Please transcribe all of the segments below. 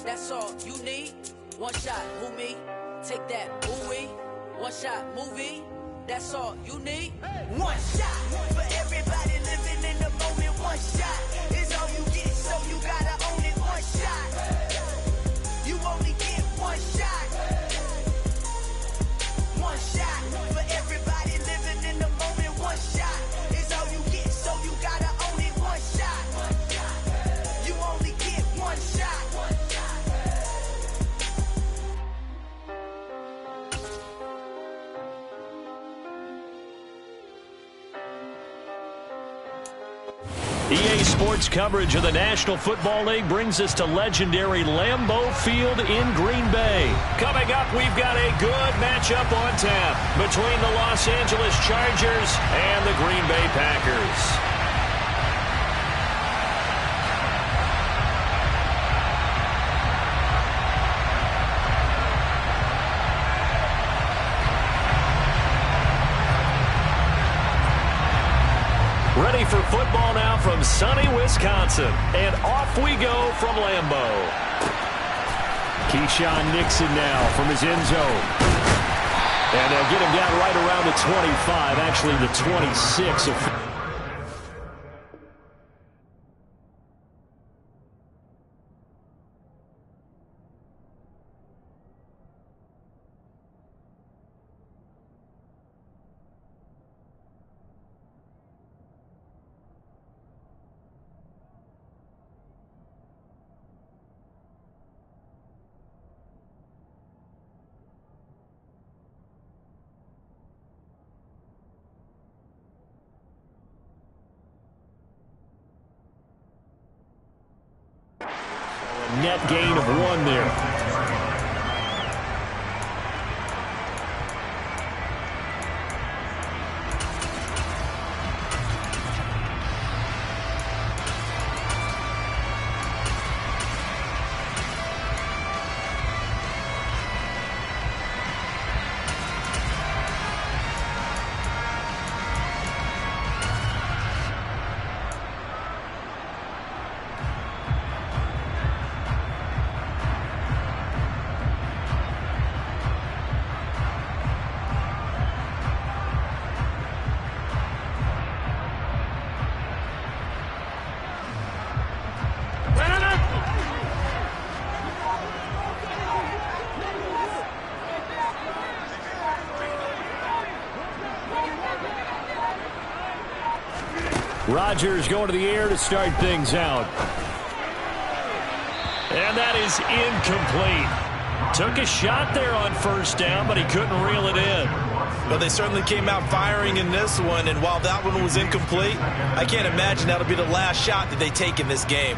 That's all you need. One shot, who me? Take that, ooh-wee. One shot, movie. That's all you need. One shot for everybody living in the moment. One shot is all you get, so you gotta own it. One shot. You only get one shot. One shot for everybody living in the moment. One shot is all you get, so you gotta own it. One shot. You only get one shot. EA Sports coverage of the National Football League brings us to legendary Lambeau Field in Green Bay. Coming up, we've got a good matchup on tap between the Los Angeles Chargers and the Green Bay Packers. Ready for football now from sunny Wisconsin. And off we go from Lambeau. Keyshawn Nixon now from his end zone. And they'll get him down right around the 25, actually the 26. Net gain of 1 there. Rodgers going to the air to start things out. And that is incomplete. Took a shot there on first down, but he couldn't reel it in. Well, they certainly came out firing in this one, and while that one was incomplete, I can't imagine that'll be the last shot that they take in this game.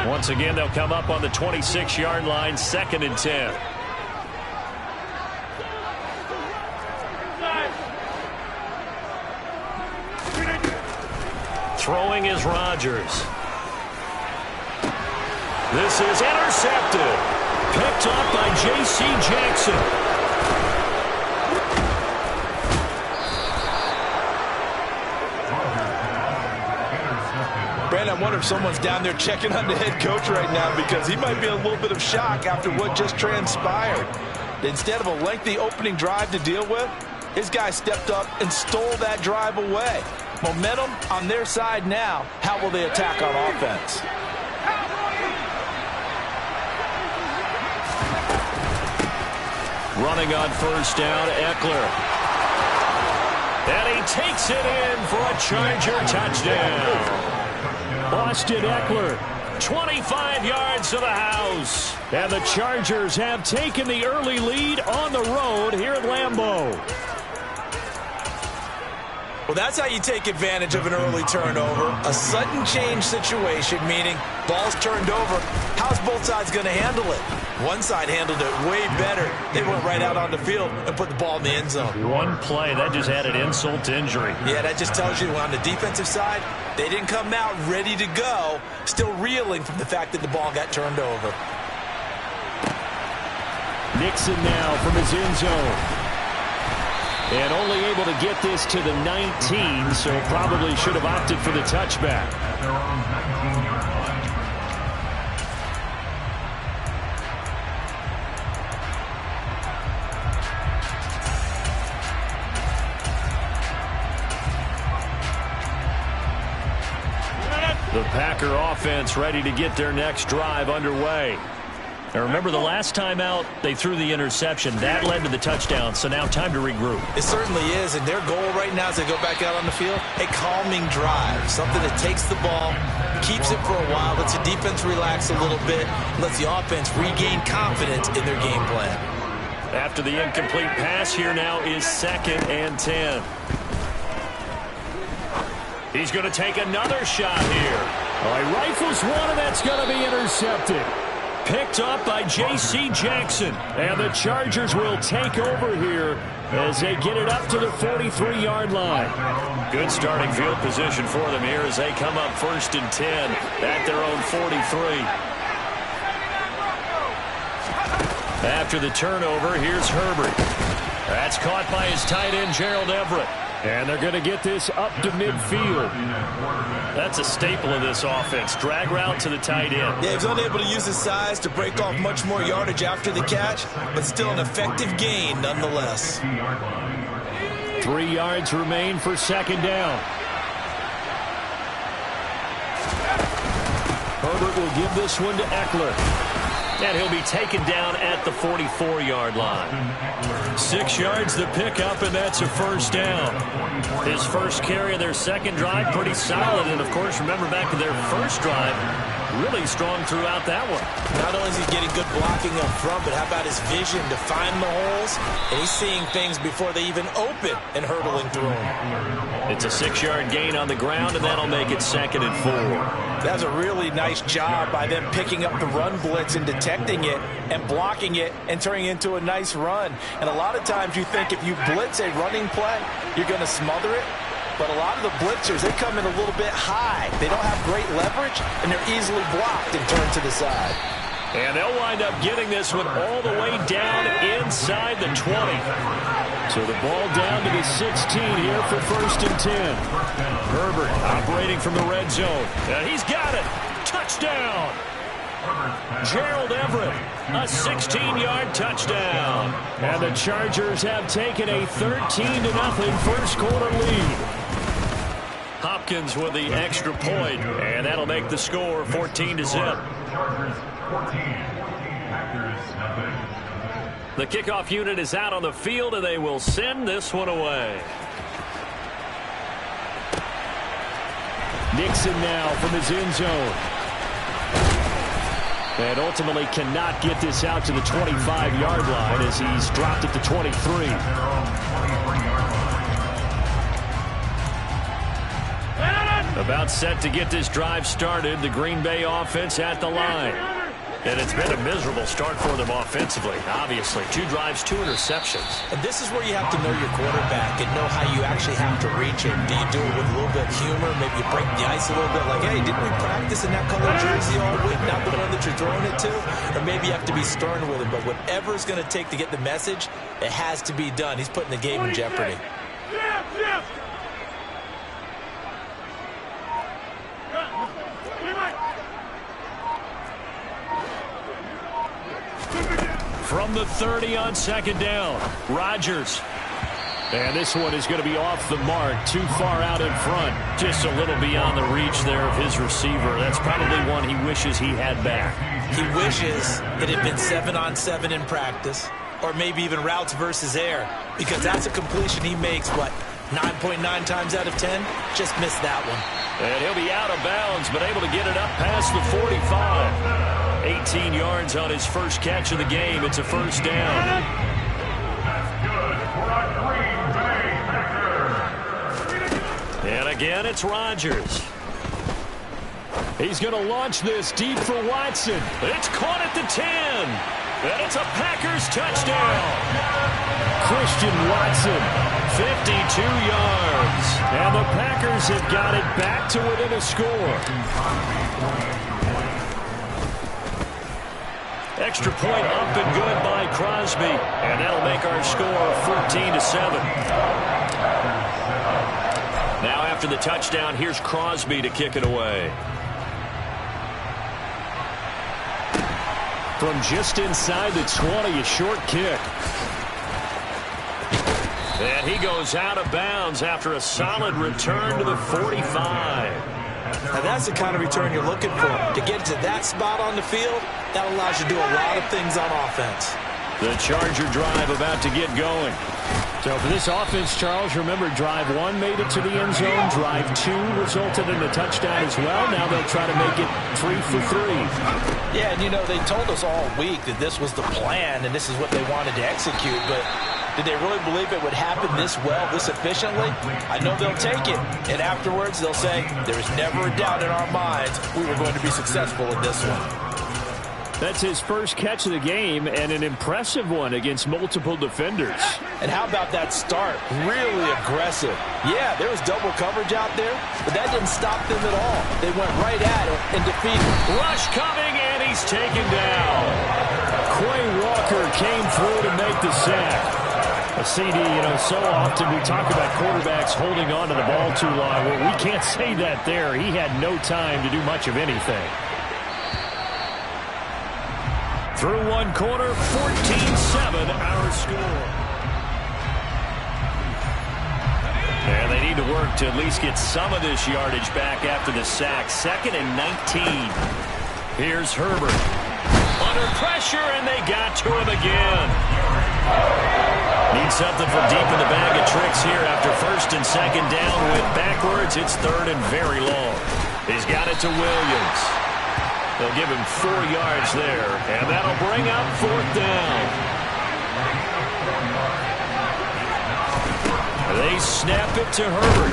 Once again, they'll come up on the 26-yard line, 2nd and 10. Throwing is Rodgers. This is intercepted. Picked up by J.C. Jackson. Brandon, I wonder if someone's down there checking on the head coach right now, because he might be in a little bit of shock after what just transpired. Instead of a lengthy opening drive to deal with, his guy stepped up and stole that drive away. Momentum on their side now. How will they attack on offense? Running on first down, Eckler. And he takes it in for a Charger touchdown. Austin Eckler, 25 yards to the house. And the Chargers have taken the early lead on the road here at Lambeau. Well, that's how you take advantage of an early turnover. A sudden change situation, meaning ball's turned over. How's both sides going to handle it? One side handled it way better. They went right out on the field and put the ball in the end zone. One play, that just added insult to injury. Yeah, that just tells you on the defensive side, they didn't come out ready to go, still reeling from the fact that the ball got turned over. Nixon now from his end zone. And only able to get this to the 19, so probably should have opted for the touchback. The Packer offense ready to get their next drive underway. Now remember, the last time out, they threw the interception. That led to the touchdown, so now time to regroup. It certainly is, and their goal right now as they go back out on the field, a calming drive, something that takes the ball, keeps it for a while, lets the defense relax a little bit, lets the offense regain confidence in their game plan. After the incomplete pass, here now is 2nd and 10. He's going to take another shot here. Well, he rifles one, and that's going to be intercepted. Picked up by J.C. Jackson. And the Chargers will take over here as they get it up to the 43-yard line. Good starting field position for them here as they come up 1st and 10 at their own 43. After the turnover, here's Herbert. That's caught by his tight end, Gerald Everett. And they're going to get this up to midfield. That's a staple of this offense. Drag route to the tight end. Yeah, he's unable to use his size to break off much more yardage after the catch, but still an effective gain nonetheless. 3 yards remain for 2nd down. Herbert will give this one to Eckler. And he'll be taken down at the 44-yard line. 6 yards the pickup, and that's a 1st down. His first carry of their second drive, pretty solid. And, of course, remember back to their first drive, really strong throughout that one. Not only is he getting good blocking up front, but how about his vision to find the holes? And he's seeing things before they even open and hurtling through them. It's a 6-yard gain on the ground, and that'll make it 2nd and 4. That was a really nice job by them picking up the run blitz and detecting it and blocking it and turning it into a nice run. And a lot of times you think if you blitz a running play, you're going to smother it. But a lot of the blitzers, they come in a little bit high. They don't have great leverage, and they're easily blocked and turned to the side. And they'll wind up getting this one all the way down inside the 20. So the ball down to the 16 here for 1st and 10. Herbert operating from the red zone. And he's got it. Touchdown. Gerald Everett, a 16-yard touchdown. And the Chargers have taken a 13-0 first quarter lead. Hopkins with the extra point, and that'll make the score 14-0. The kickoff unit is out on the field, and they will send this one away. Nixon now from his end zone. And ultimately cannot get this out to the 25-yard line as he's dropped it to 23. About set to get this drive started. The Green Bay offense at the line. And it's been a miserable start for them offensively, obviously. 2 drives, 2 interceptions. And this is where you have to know your quarterback and know how you actually have to reach him. Do you do it with a little bit of humor? Maybe you break the ice a little bit like, hey, didn't we practice in that color jersey all week, not the one that you're throwing it to? Or maybe you have to be stern with him. But whatever it's going to take to get the message, it has to be done. He's putting the game in jeopardy. From the 30 on 2nd down, Rodgers. And this one is going to be off the mark, too far out in front. Just a little beyond the reach there of his receiver. That's probably one he wishes he had back. He wishes it had been 7-on-7 in practice, or maybe even routes versus air, because that's a completion he makes, what, 9.9 times out of 10? Just missed that one. And he'll be out of bounds, but able to get it up past the 45. 18 yards on his first catch of the game. It's a 1st down. And again, it's Rodgers. He's going to launch this deep for Watson. It's caught at the 10. And it's a Packers touchdown. Christian Watson, 52 yards. And the Packers have got it back to within a score. Extra point up and good by Crosby. And that'll make our score 14-7. Now after the touchdown, here's Crosby to kick it away. From just inside the 20, a short kick. And he goes out of bounds after a solid return to the 45. Now that's the kind of return you're looking for. To get to that spot on the field, that allows you to do a lot of things on offense. The Charger drive about to get going. So for this offense, Charles, remember drive 1 made it to the end zone. Drive 2 resulted in a touchdown as well. Now they'll try to make it 3 for 3. Yeah, and you know, they told us all week that this was the plan and this is what they wanted to execute, but did they really believe it would happen this well, this efficiently? I know they'll take it, and afterwards they'll say, there's never a doubt in our minds we were going to be successful in this one. That's his first catch of the game, and an impressive one against multiple defenders. And how about that start? Really aggressive. Yeah, there was double coverage out there, but that didn't stop them at all. They went right at it and defeated. Rush coming, and he's taken down. Quay Walker came through to make the sack. A CD, you know, so often we talk about quarterbacks holding on to the ball too long. Well, we can't say that there. He had no time to do much of anything. Through one quarter, 14-7 our score. And they need to work to at least get some of this yardage back after the sack. 2nd and 19. Here's Herbert. Under pressure, and they got to him again. Need something from deep in the bag of tricks here after 1st and 2nd down. Went backwards. It's 3rd and very long. He's got it to Williams. They'll give him 4 yards there, and that'll bring up 4th down. They snap it to Herbert,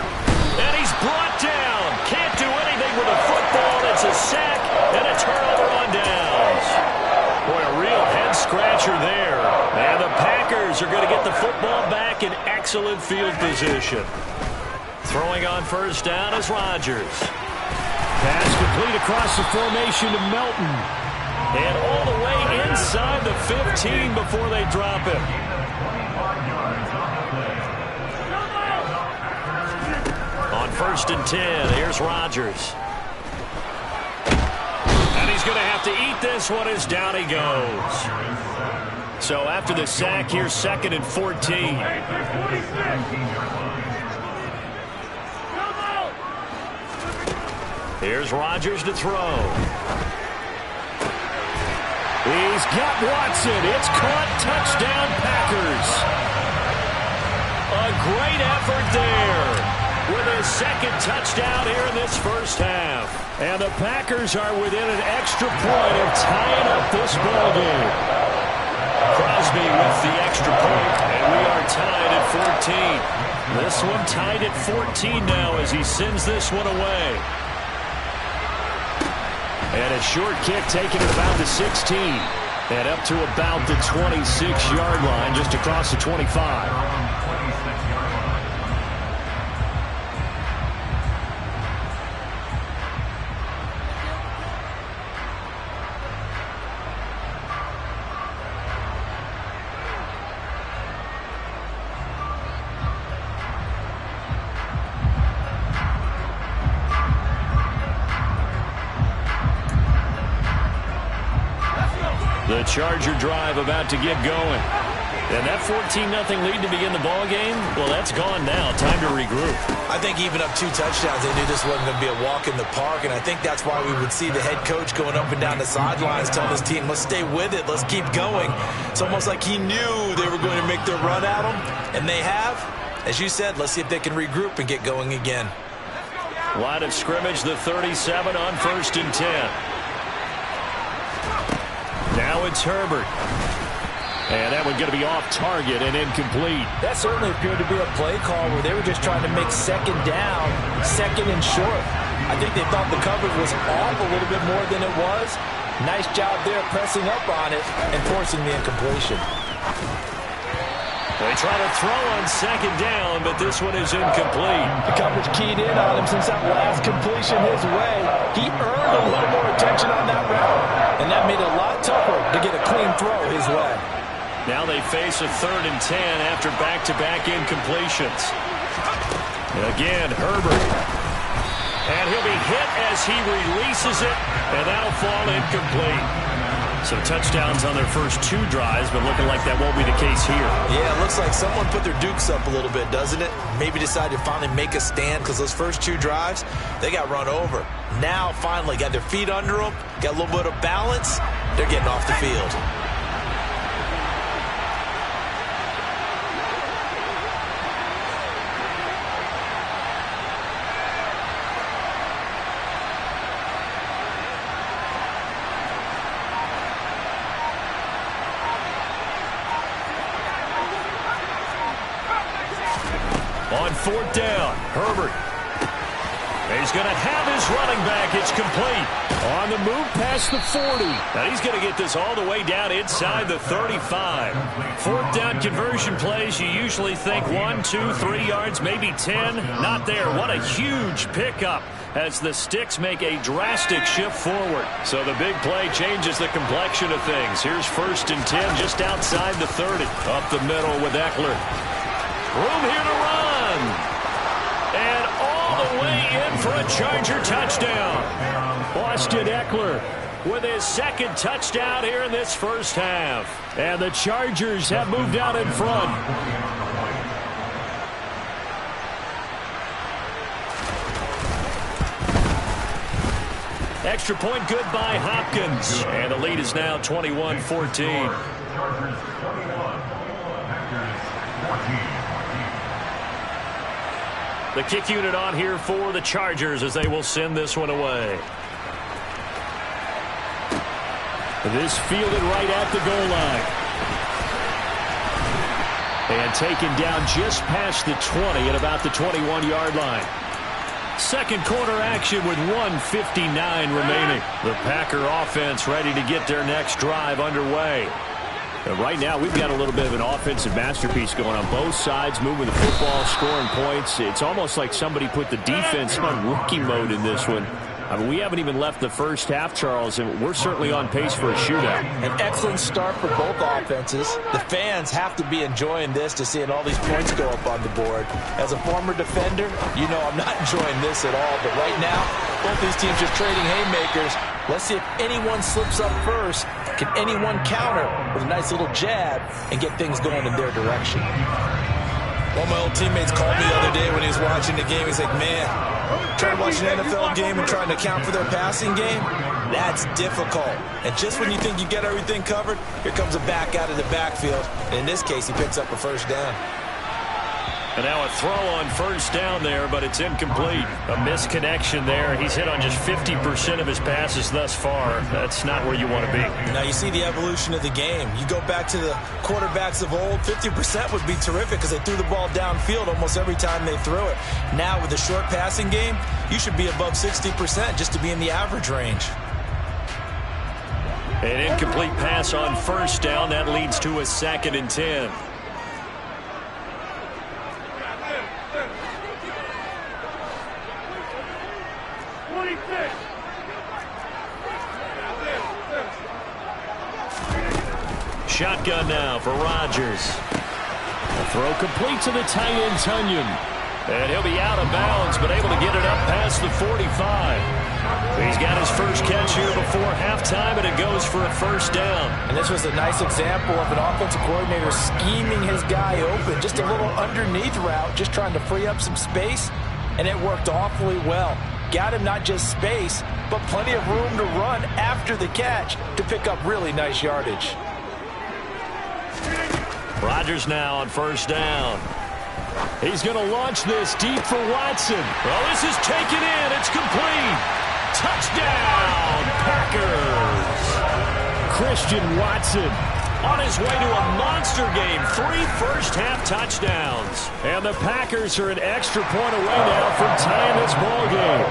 and he's brought down. Can't do anything with a football. It's a sack and a turnover on downs. Boy, a real head-scratcher there. And the Packers are going to get the football back in excellent field position. Throwing on 1st down is Rodgers. Pass complete across the formation to Melton. And all the way inside the 15 before they drop him. On 1st and 10, here's Rodgers. And he's going to have to eat this one as down he goes. So after the sack, here's 2nd and 14. Here's Rodgers to throw. He's got Watson. It's caught. Touchdown, Packers. A great effort there with his 2nd touchdown here in this 1st half. And the Packers are within an extra point of tying up this ballgame. Crosby with the extra point, and we are tied at 14. This one tied at 14 now as he sends this one away. And a short kick taken at about the 16. And up to about the 26-yard line, just across the 25. The Charger drive about to get going. And that 14-0 lead to begin the ball game, well, that's gone now. Time to regroup. I think even up 2 touchdowns, they knew this wasn't going to be a walk in the park, and I think that's why we would see the head coach going up and down the sidelines telling his team, let's stay with it, let's keep going. It's almost like he knew they were going to make their run at him, and they have. As you said, let's see if they can regroup and get going again. Line of scrimmage, the 37 on 1st and 10. Now it's Herbert. And that one's going to be off target and incomplete. That certainly appeared to be a play call where they were just trying to make 2nd down, 2nd and short. I think they thought the coverage was off a little bit more than it was. Nice job there pressing up on it and forcing the incompletion. They try to throw on 2nd down, but this one is incomplete. The coverage keyed in on him since that last completion his way. He earned a little more attention on that route, and that made it a lot tougher to get a clean throw his way. Now they face a 3rd and 10 after back-to-back incompletions. Again, Herbert. And he'll be hit as he releases it, and that'll fall incomplete. So touchdowns on their first 2 drives, but looking like that won't be the case here. Yeah, it looks like someone put their dukes up a little bit, doesn't it? Maybe decided to finally make a stand because those first 2 drives, they got run over. Now, finally, got their feet under them, got a little bit of balance. They're getting off the field. On 4th down, Herbert. He's going to have his running back. It's complete. On the move past the 40. Now he's going to get this all the way down inside the 35. 4th down conversion plays, you usually think 1, 2, 3 yards, maybe 10. Not there. What a huge pickup as the Sticks make a drastic shift forward. So the big play changes the complexion of things. Here's 1st and 10 just outside the 30. Up the middle with Eckler. Room here to run. And all the way in for a Charger touchdown. Austin Eckler with his 2nd touchdown here in this first half. And the Chargers have moved out in front. Extra point good by Hopkins. And the lead is now 21-14. The kick unit on here for the Chargers as they will send this one away. This fielded right at the goal line. And taken down just past the 20 at about the 21-yard line. Second quarter action with 1:59 remaining. The Packer offense ready to get their next drive underway. And right now, we've got a little bit of an offensive masterpiece going on both sides, moving the football, scoring points. It's almost like somebody put the defense on rookie mode in this one. I mean, we haven't even left the first half, Charles, and we're certainly on pace for a shootout. An excellent start for both offenses. The fans have to be enjoying this to seeing all these points go up on the board. As a former defender, you know I'm not enjoying this at all. But right now, both these teams just trading haymakers. Let's see if anyone slips up first. Can anyone counter with a nice little jab and get things going in their direction? One of my old teammates called me the other day when he was watching the game. He's like, man, trying to watch an NFL game and trying to account for their passing game, that's difficult. And just when you think you get everything covered, here comes a back out of the backfield. And in this case, he picks up a 1st down. And now a throw on 1st down there, but it's incomplete. A misconnection there. He's hit on just 50% of his passes thus far. That's not where you want to be. Now you see the evolution of the game. You go back to the quarterbacks of old, 50% would be terrific because they threw the ball downfield almost every time they threw it. Now with the short passing game, you should be above 60% just to be in the average range. An incomplete pass on 1st down. That leads to a 2nd and 10. Shotgun now for Rodgers. The throw complete to the tight end, Tunyon. And he'll be out of bounds, but able to get it up past the 45. He's got his first catch here before halftime, and it goes for a 1st down. And this was a nice example of an offensive coordinator scheming his guy open. Just a little underneath route, just trying to free up some space, and it worked awfully well. Got him not just space, but plenty of room to run after the catch to pick up really nice yardage. Rodgers now on 1st down. He's going to launch this deep for Watson. Well, this is taken in. It's complete. Touchdown, Packers. Christian Watson on his way to a monster game. 3 first-half touchdowns. And the Packers are an extra point away now from tying this ball game.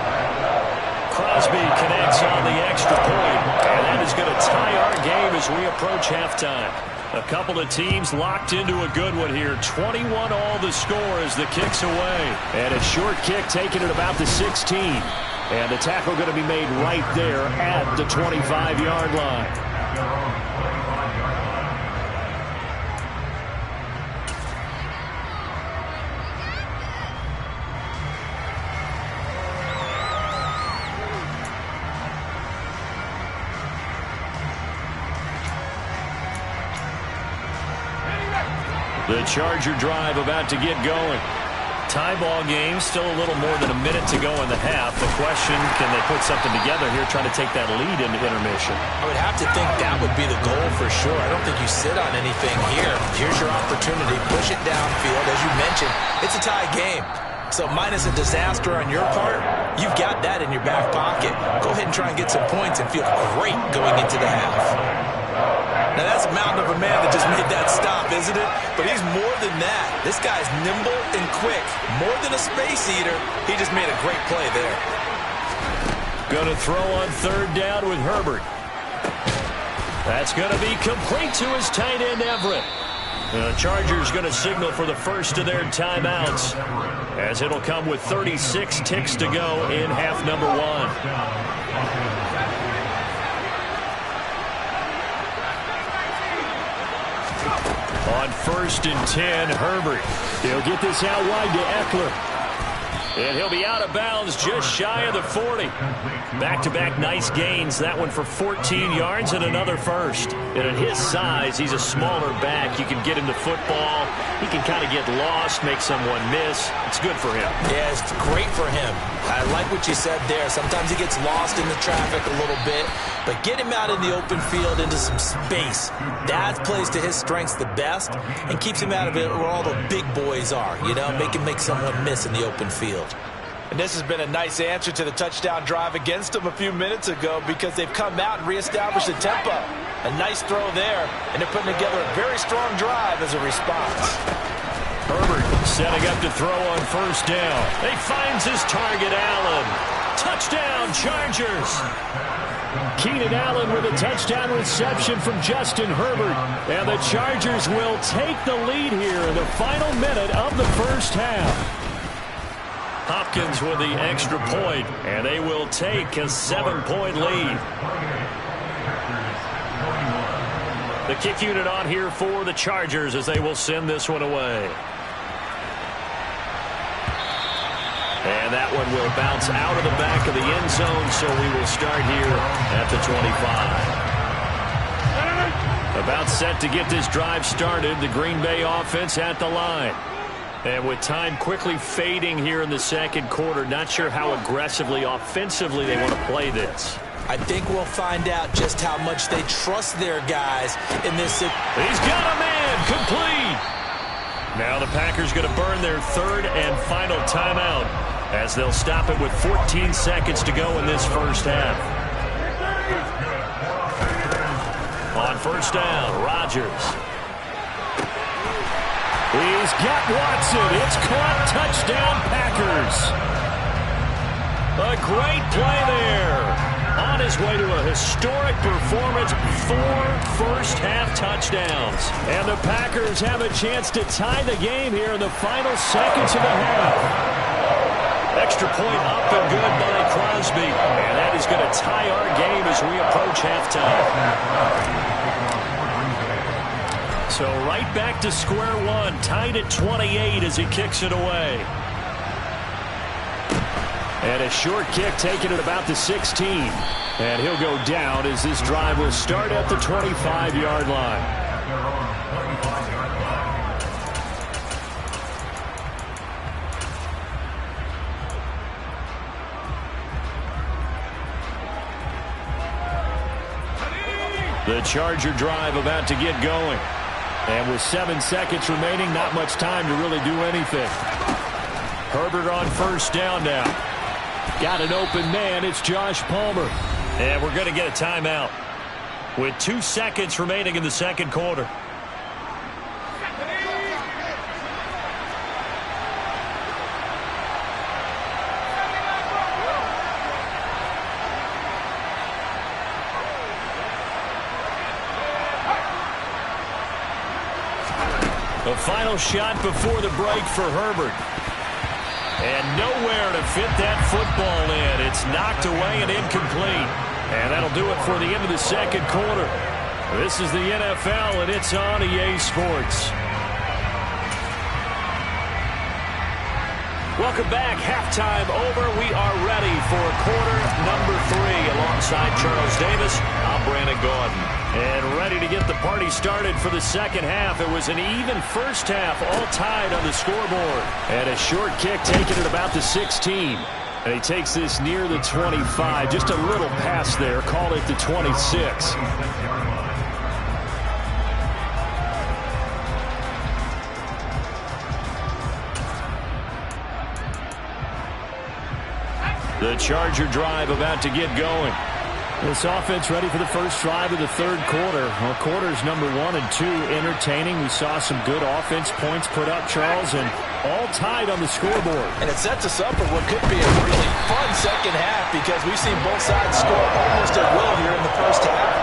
Crosby connects on the extra point, and that is going to tie our game as we approach halftime. A couple of teams locked into a good one here. 21 all the score as the kick's away. And a short kick taken at about the 16. And the tackle going to be made right there at the 25-yard line. The Charger drive about to get going. Tie ball game, still a little more than a minute to go in the half. The question, can they put something together here, trying to take that lead into intermission? I would have to think that would be the goal for sure. I don't think you sit on anything here. Here's your opportunity. Push it downfield. As you mentioned, it's a tie game. So minus a disaster on your part, you've got that in your back pocket. Go ahead and try and get some points and feel great going into the half. Now that's a mountain of a man that just made that stop, isn't it? But he's more than that. This guy's nimble and quick. More than a space eater, he just made a great play there. Going to throw on third down with Herbert. That's going to be complete to his tight end, Everett. The Chargers going to signal for the first of their timeouts, as it'll come with 36 ticks to go in half number one. On 1st and 10, Herbert. He'll get this out wide to Eckler. And he'll be out of bounds just shy of the 40. Back-to-back nice gains. That one for 14 yards and another first. And at his size, he's a smaller back. You can get him to football. He can kind of get lost, make someone miss. It's good for him. Yeah, it's great for him. I like what you said there. Sometimes he gets lost in the traffic a little bit. But get him out in the open field into some space. That plays to his strengths the best and keeps him out of it where all the big boys are. You know, make someone miss in the open field. And this has been a nice answer to the touchdown drive against them a few minutes ago, because they've come out and reestablished the tempo. A nice throw there, and they're putting together a very strong drive as a response. Herbert setting up to throw on first down. He finds his target, Allen. Touchdown, Chargers. Keenan Allen with a touchdown reception from Justin Herbert. And the Chargers will take the lead here in the final minute of the first half. Hopkins with the extra point, and they will take a 7-point lead. The kick unit on here for the Chargers as they will send this one away. And that one will bounce out of the back of the end zone, so we will start here at the 25. About set to get this drive started, the Green Bay offense at the line. And with time quickly fading here in the second quarter, not sure how aggressively, offensively they want to play this. I think we'll find out just how much they trust their guys in this. He's got a man, complete. Now the Packers going to burn their third and final timeout, as they'll stop it with 14 seconds to go in this first half. On first down, Rodgers. He's got Watson. It's caught. Touchdown, Packers. A great play there. On his way to a historic performance, 4 first-half touchdowns. And the Packers have a chance to tie the game here in the final seconds of the half. Extra point up and good by Crosby. And that is going to tie our game as we approach halftime. So right back to square one, tied at 28 as he kicks it away. And a short kick taken at about the 16. And he'll go down as this drive will start at the 25-yard line. The Charger drive about to get going. And with 7 seconds remaining, not much time to really do anything. Herbert on first down now. Got an open man. It's Josh Palmer. And we're going to get a timeout with 2 seconds remaining in the second quarter. The final shot before the break for Herbert. And nowhere to fit that football in. It's knocked away and incomplete. And that'll do it for the end of the second quarter. This is the NFL, and it's on EA Sports. Welcome back. Halftime over. We are ready for quarter number 3 alongside alongside Charles Davis, I'm Brandon Gordon. And ready to get the party started for the second half. It was an even first half, all tied on the scoreboard. And a short kick taken at about the 16. And he takes this near the 25. Just a little pass there. Call it the 26. The Charger drive about to get going. This offense ready for the first drive of the third quarter. Well, quarters number 1 and 2 entertaining. We saw some good offense points put up, Charles, and all tied on the scoreboard. And it sets us up for what could be a really fun second half because we've seen both sides score almost at will here in the first half.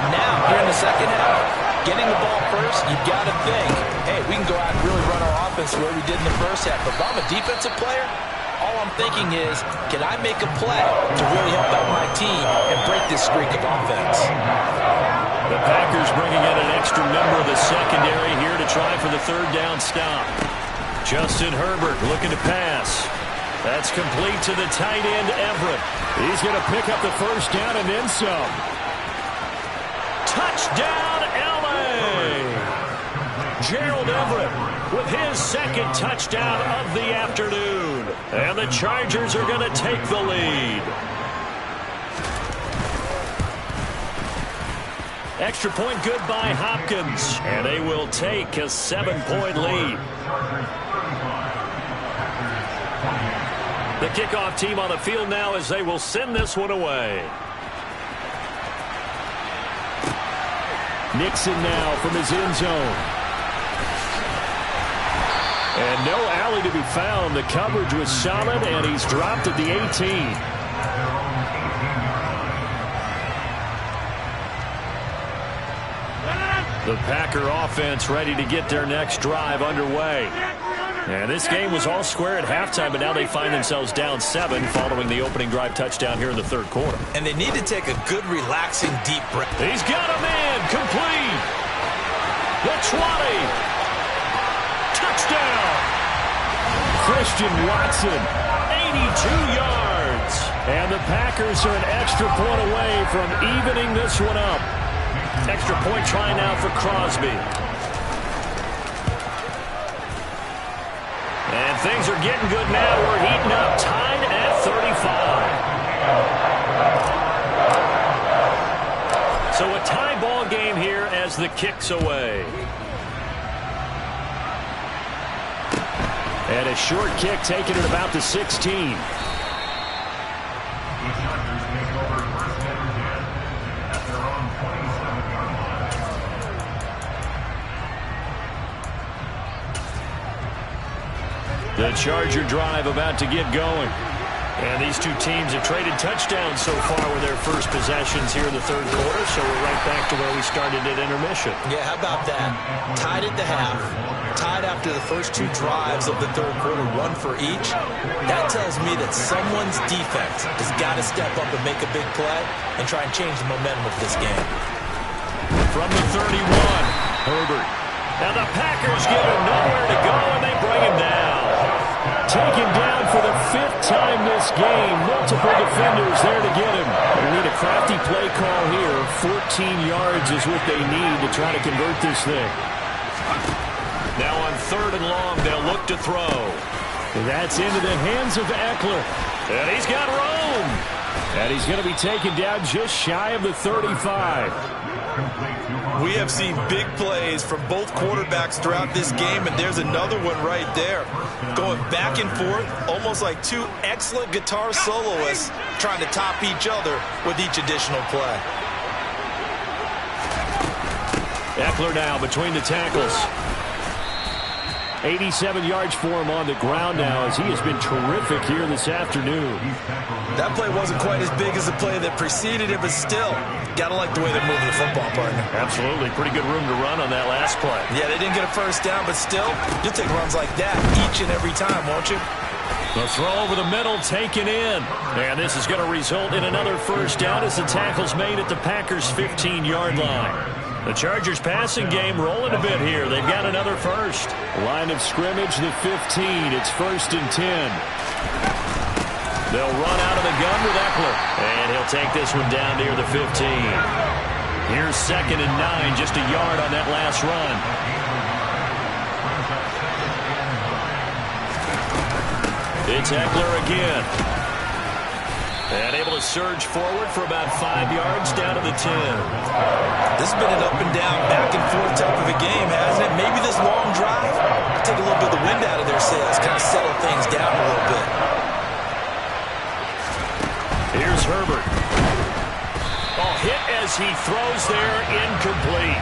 And now, here in the second half, getting the ball first, you've got to think, hey, we can go out and really run our offense the way we did in the first half. But if I'm a defensive player, all I'm thinking is, can I make a play to really help out my team and break this streak of offense? The Packers bringing in an extra member of the secondary here to try for the third down stop. Justin Herbert looking to pass. That's complete to the tight end, Everett. He's going to pick up the first down and then some. Touchdown, L.A. Gerald Everett with his second touchdown of the afternoon. And the Chargers are going to take the lead. Extra point good by Hopkins. And they will take a 7-point lead. The kickoff team on the field now as they will send this one away. Nixon now from his end zone. And no alley to be found. The coverage was solid, and he's dropped at the 18. The Packer offense ready to get their next drive underway. And this game was all square at halftime, but now they find themselves down 7 following the opening drive touchdown here in the third quarter. And they need to take a good, relaxing, deep breath. He's got a man complete. The 20. Touchdown! Christian Watson, 82 yards. And the Packers are an extra point away from evening this one up. Extra point try now for Crosby. And things are getting good now. We're heating up, tied at 35. So a tie ball game here as the kick's away. And a short kick taken at about the 16. The Charger drive about to get going. And these two teams have traded touchdowns so far with their first possessions here in the third quarter, so we're right back to where we started at intermission. Yeah, how about that? Tied at the half, tied after the first 2 drives of the third quarter, 1 for each. That tells me that someone's defense has got to step up and make a big play and try and change the momentum of this game. From the 31, Herbert. Now the Packers give him nowhere to go, and they bring him down. Taken down for the 5th time this game. Multiple defenders there to get him. They need a crafty play call here. 14 yards is what they need to try to convert this thing. Now on 3rd and long, they'll look to throw. That's into the hands of Eckler. And he's got room. And he's going to be taken down just shy of the 35. We have seen big plays from both quarterbacks throughout this game, and there's another one right there. Going back and forth, almost like 2 excellent guitar soloists trying to top each other with each additional play. Eckler now between the tackles. 87 yards for him on the ground now as he has been terrific here this afternoon. That play wasn't quite as big as the play that preceded it, but still, got to like the way they're moving the football, partner. Absolutely. Pretty good room to run on that last play. Yeah, they didn't get a first down, but still, you'll take runs like that each and every time, won't you? The throw over the middle taken in. And this is going to result in another first down as the tackle's made at the Packers' 15-yard line. The Chargers passing game rolling a bit here. They've got another first. Line of scrimmage, the 15. It's 1st and 10. They'll run out of the gun with Eckler. And he'll take this one down near the 15. Here's 2nd and 9, just a yard on that last run. It's Eckler again. And able to surge forward for about 5 yards down to the 10. This has been an up and down, back and forth type of a game, hasn't it? Maybe this long drive take a little bit of the wind out of their sails, kind of settle things down a little bit. Here's Herbert. Oh, hit as he throws there, incomplete.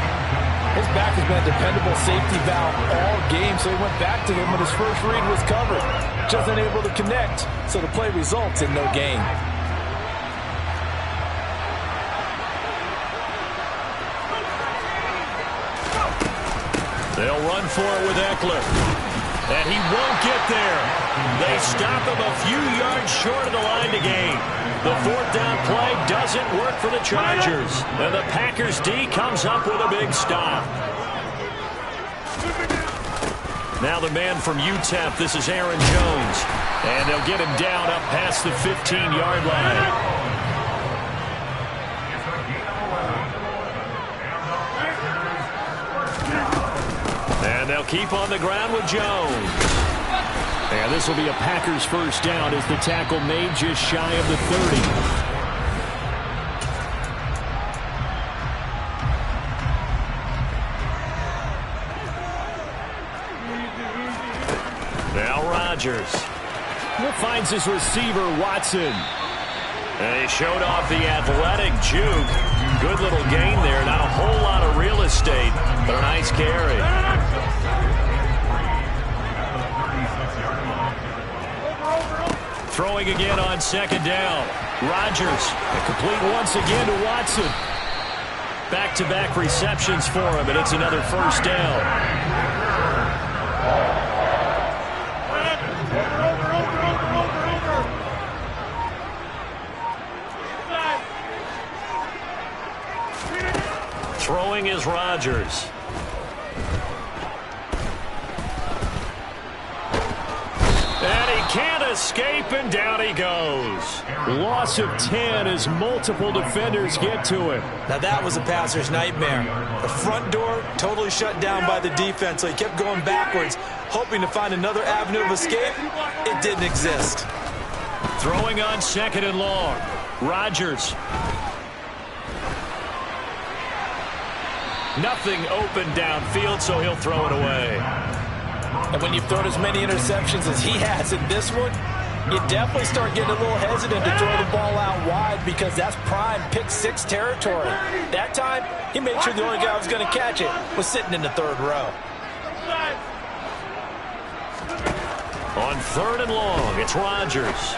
His back has been a dependable safety valve all game, so he went back to him when his first read was covered. Just unable to connect, so the play results in no gain. They'll run for it with Eckler. And he won't get there. They stop him a few yards short of the line to gain. The 4th down play doesn't work for the Chargers. And the Packers D comes up with a big stop. Now the man from UTEP, this is Aaron Jones. And they'll get him down up past the 15-yard line. And they'll keep on the ground with Jones. And this will be a Packers first down as the tackle made just shy of the 30. Now Rodgers. Finds his receiver, Watson. And he showed off the athletic juke. Good little gain there. Not a whole lot of real estate, but a nice carry. Throwing again on 2nd down. Rodgers, complete once again to Watson. Back-to-back receptions for him, and it's another first down. Throwing is Rodgers. And he can't escape, and down he goes. Loss of 10 as multiple defenders get to him. Now that was a passer's nightmare. The front door totally shut down by the defense, so he kept going backwards, hoping to find another avenue of escape. It didn't exist. Throwing on 2nd and long. Rodgers. Nothing open downfield, so he'll throw it away. And when you've thrown as many interceptions as he has in this one, you definitely start getting a little hesitant to throw the ball out wide because that's prime pick 6 territory. That time, he made sure the only guy who was going to catch it was sitting in the 3rd row. On 3rd and long, it's Rodgers.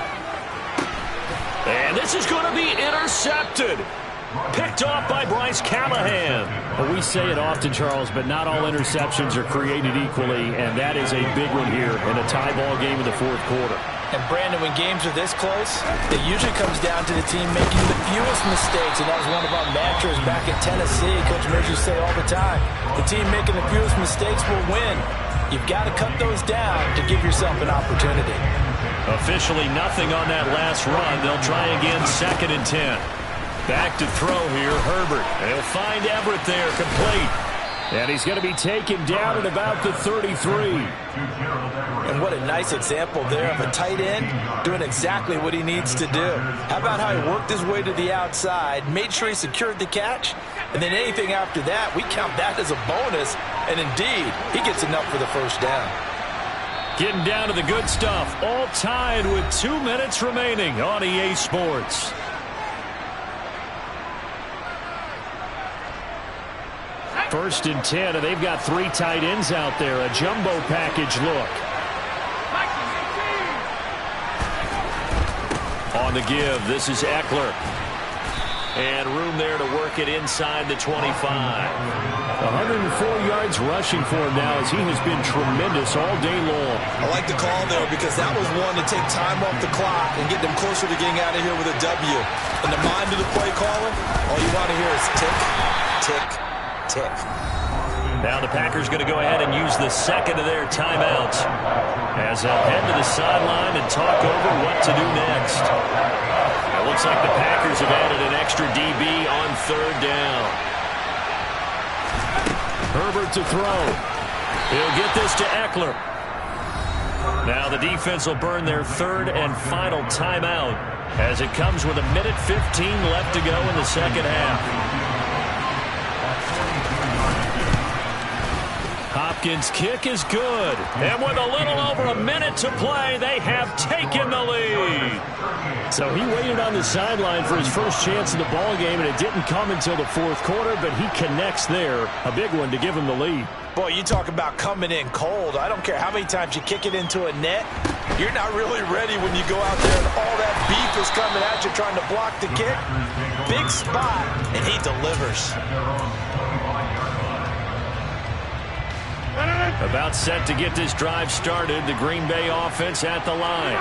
And this is going to be intercepted. Picked off by Bryce Callahan. Well, we say it often, Charles, but not all interceptions are created equally, and that is a big one here in a tie ball game in the 4th quarter. And, Brandon, when games are this close, it usually comes down to the team making the fewest mistakes, and that was one of our mantras back in Tennessee. Coach Mercer used to say all the time, the team making the fewest mistakes will win. You've got to cut those down to give yourself an opportunity. Officially nothing on that last run. They'll try again 2nd and 10. Back to throw here, Herbert. And he'll find Everett there, complete. And he's going to be taken down at about the 33. And what a nice example there of a tight end doing exactly what he needs to do. How about how he worked his way to the outside, made sure he secured the catch, and then anything after that, we count that as a bonus. And indeed, he gets enough for the first down. Getting down to the good stuff. All tied with 2 minutes remaining on EA Sports. First and 10, and they've got 3 tight ends out there. A jumbo package look. On the give, this is Eckler. And room there to work it inside the 25. 104 yards rushing for him now as he has been tremendous all day long. I like the call there because that was one to take time off the clock and get them closer to getting out of here with a W. In the mind of the play caller, all you want to hear is tick, tick, tick. Now the Packers going to go ahead and use the second of their timeouts as they'll head to the sideline and talk over what to do next. It looks like the Packers have added an extra DB on third down. Herbert to throw. He'll get this to Eckler. Now the defense will burn their third and final timeout as it comes with 1:15 left to go in the second half. Hopkins' kick is good. And with a little over a minute to play, they have taken the lead. So he waited on the sideline for his first chance in the ball game, and it didn't come until the fourth quarter, but he connects there. A big one to give him the lead. Boy, you talk about coming in cold. I don't care how many times you kick it into a net. You're not really ready when you go out there and all that beef is coming at you trying to block the kick. Big spot, and he delivers. About set to get this drive started, the Green Bay offense at the line.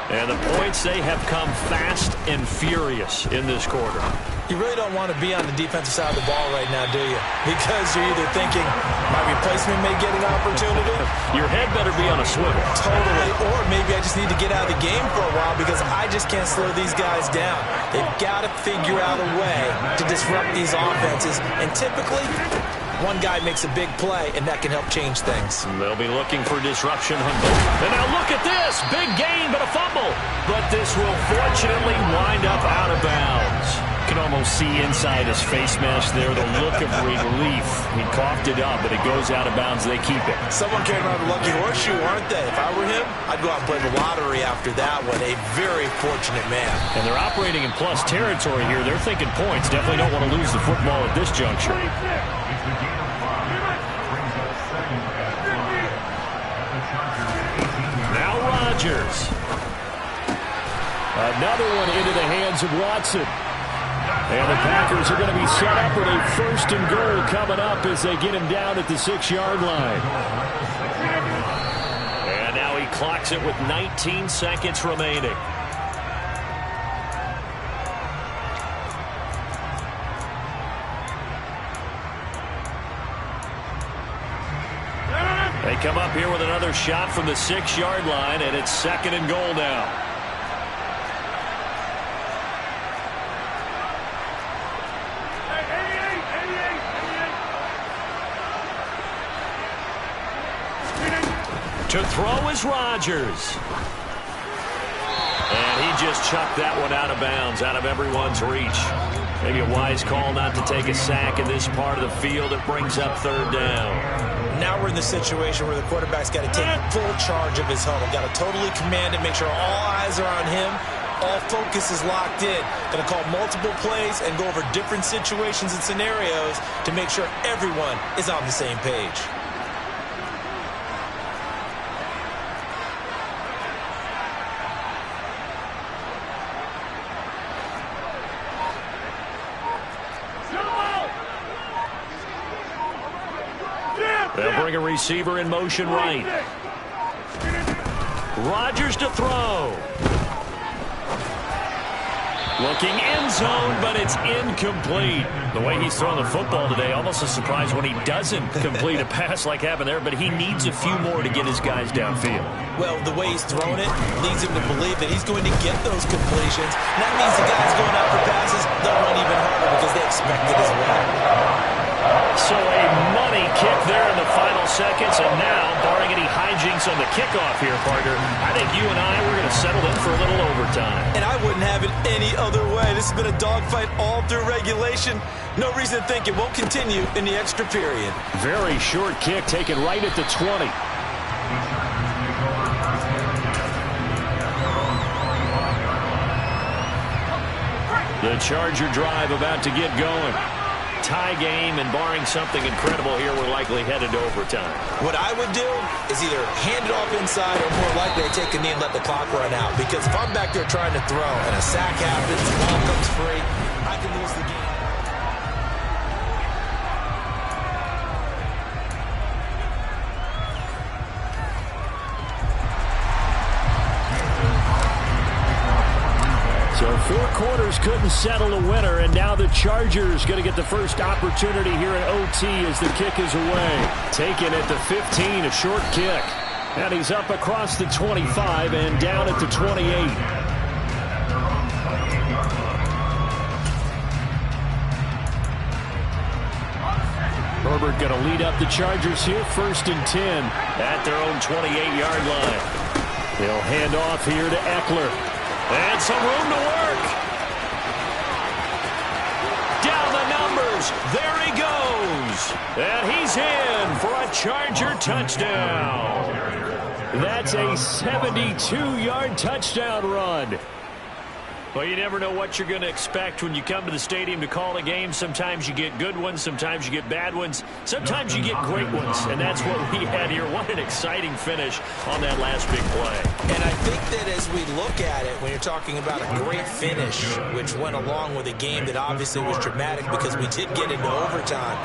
And the points, they have come fast and furious in this quarter. You really don't want to be on the defensive side of the ball right now, do you? Because you're either thinking, my replacement may get an opportunity. Your head better be on a swivel. Totally. Or maybe I just need to get out of the game for a while because I just can't slow these guys down. They've got to figure out a way to disrupt these offenses. And typically, one guy makes a big play, and that can help change things. They'll be looking for disruption on both. And now look at this. Big gain, but a fumble. But this will fortunately wind up out of bounds. You can almost see inside his face mask there the look of relief. He coughed it up, but it goes out of bounds. They keep it. Someone came around the lucky horseshoe, aren't they? If I were him, I'd go out and play the lottery after that one. A very fortunate man. And they're operating in plus territory here. They're thinking points. Definitely don't want to lose the football at this juncture. Now Rodgers. Another one into the hands of Watson. And the Packers are going to be set up with a first and goal coming up as they get him down at the 6-yard line. And now he clocks it with 19 seconds remaining. They come up here with another shot from the 6-yard line, and it's second and goal now. To throw is Rodgers. And he just chucked that one out of bounds, out of everyone's reach. Maybe a wise call not to take a sack in this part of the field. It brings up third down. Now we're in the situation where the quarterback's got to take full charge of his huddle. Got to totally command it, make sure all eyes are on him. All focus is locked in. Going to call multiple plays and go over different situations and scenarios to make sure everyone is on the same page. They'll bring a receiver in motion right. Rodgers to throw. Looking end zone, but it's incomplete. The way he's throwing the football today, almost a surprise when he doesn't complete a pass like happened there, but he needs a few more to get his guys downfield. Well, the way he's thrown it leads him to believe that he's going to get those completions. And that means the guys going out for passes, they'll run even harder because they expect it as well. So a money kick there in the final seconds, and now, barring any hijinks on the kickoff here, partner, I think you and I, we're going to settle in for a little overtime. And I wouldn't have it any other way. This has been a dogfight all through regulation. No reason to think it won't continue in the extra period. Very short kick taken right at the 20. The Charger drive about to get going. Tie game, and barring something incredible here, we're likely headed to overtime. What I would do is either hand it off inside or more likely to take a knee and let the clock run out. Because if I'm back there trying to throw and a sack happens, the ball comes free, I can lose the game. So 4 quarters couldn't settle a winner, and now the Chargers going to get the first opportunity here in OT as the kick is away. Taken at the 15, a short kick. And he's up across the 25 and down at the 28. Herbert going to lead up the Chargers here, 1st and 10 at their own 28-yard line. They'll hand off here to Eckler. And some room to work. Down the numbers. There he goes. And he's in for a Charger touchdown. That's a 72-yard touchdown run. Well, you never know what you're going to expect when you come to the stadium to call a game. Sometimes you get good ones. Sometimes you get bad ones. Sometimes you get great ones. And that's what we had here. What an exciting finish on that last big play. And I think that as we look at it, when you're talking about a great finish, which went along with a game that obviously was dramatic because we did get into overtime,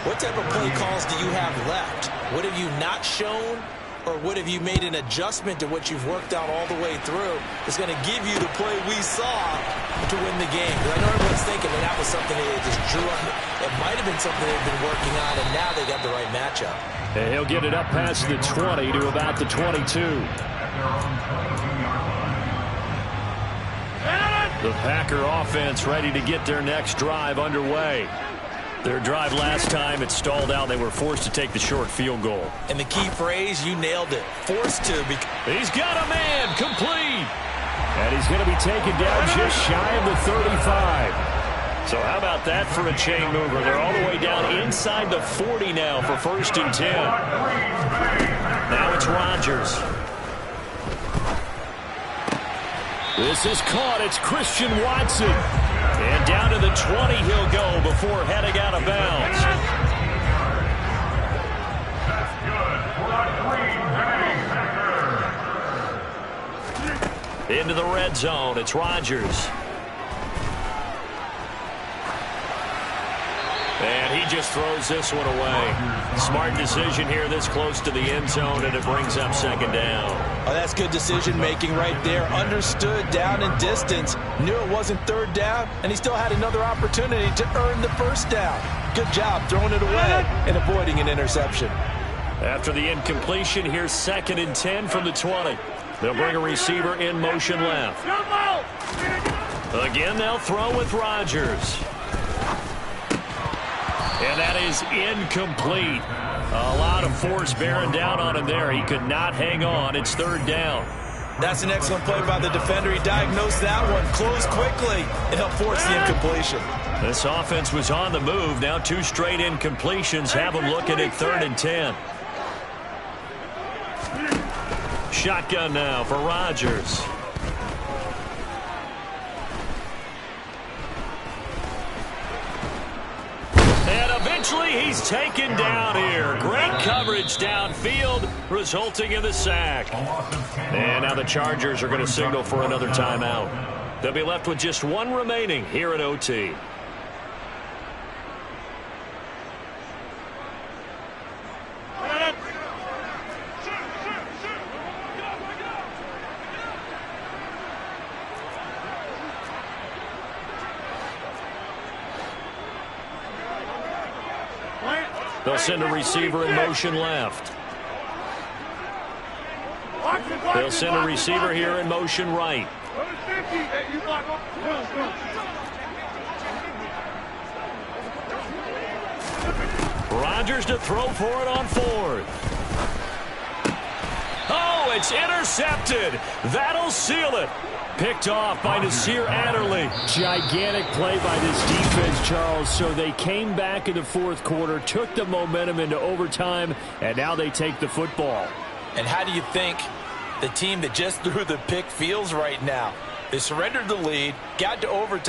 what type of play calls do you have left? What have you not shown? Or what have you made an adjustment to what you've worked out all the way through is going to give you the play we saw to win the game? Because I know everyone's thinking that was something they just drew on. It might have been something they've been working on, and now they got the right matchup. And he'll get it up past the 20 to about the 22. The Packer offense ready to get their next drive underway. Their drive last time, it stalled out. They were forced to take the short field goal. And the key phrase, you nailed it. Forced to. He's got a man complete. And he's going to be taken down just shy of the 35. So how about that for a chain mover? They're all the way down inside the 40 now for 1st and 10. Now it's Rodgers. This is caught. It's Christian Watson. And down to the 20 he'll go before heading out of bounds. Into the red zone. It's Rodgers. And he just throws this one away. Smart decision here this close to the end zone, and it brings up 2nd down. Oh, that's good decision-making right there. Understood down and distance. Knew it wasn't 3rd down, and he still had another opportunity to earn the 1st down. Good job throwing it away and avoiding an interception. After the incompletion, here's 2nd and 10 from the 20. They'll bring a receiver in motion left. Again, they'll throw with Rodgers. And that is incomplete. A lot of force bearing down on him there. He could not hang on. It's 3rd down. That's an excellent play by the defender. He diagnosed that one, closed quickly, and helped force the incompletion. This offense was on the move. Now 2 straight incompletions have them looking at 3rd and 10. Shotgun now for Rodgers. And eventually he's taken down here. Great coverage downfield, resulting in the sack. And now the Chargers are going to signal for another timeout. They'll be left with just 1 remaining here at OT. They'll send a receiver in motion left. They'll send a receiver here in motion right. Rodgers to throw for it on 4th. Oh, it's intercepted. That'll seal it. Picked off by Nasir Adderley. Gigantic play by this defense, Charles. So they came back in the 4th quarter, took the momentum into overtime, and now they take the football. And how do you think the team that just threw the pick feels right now? They surrendered the lead, got to overtime.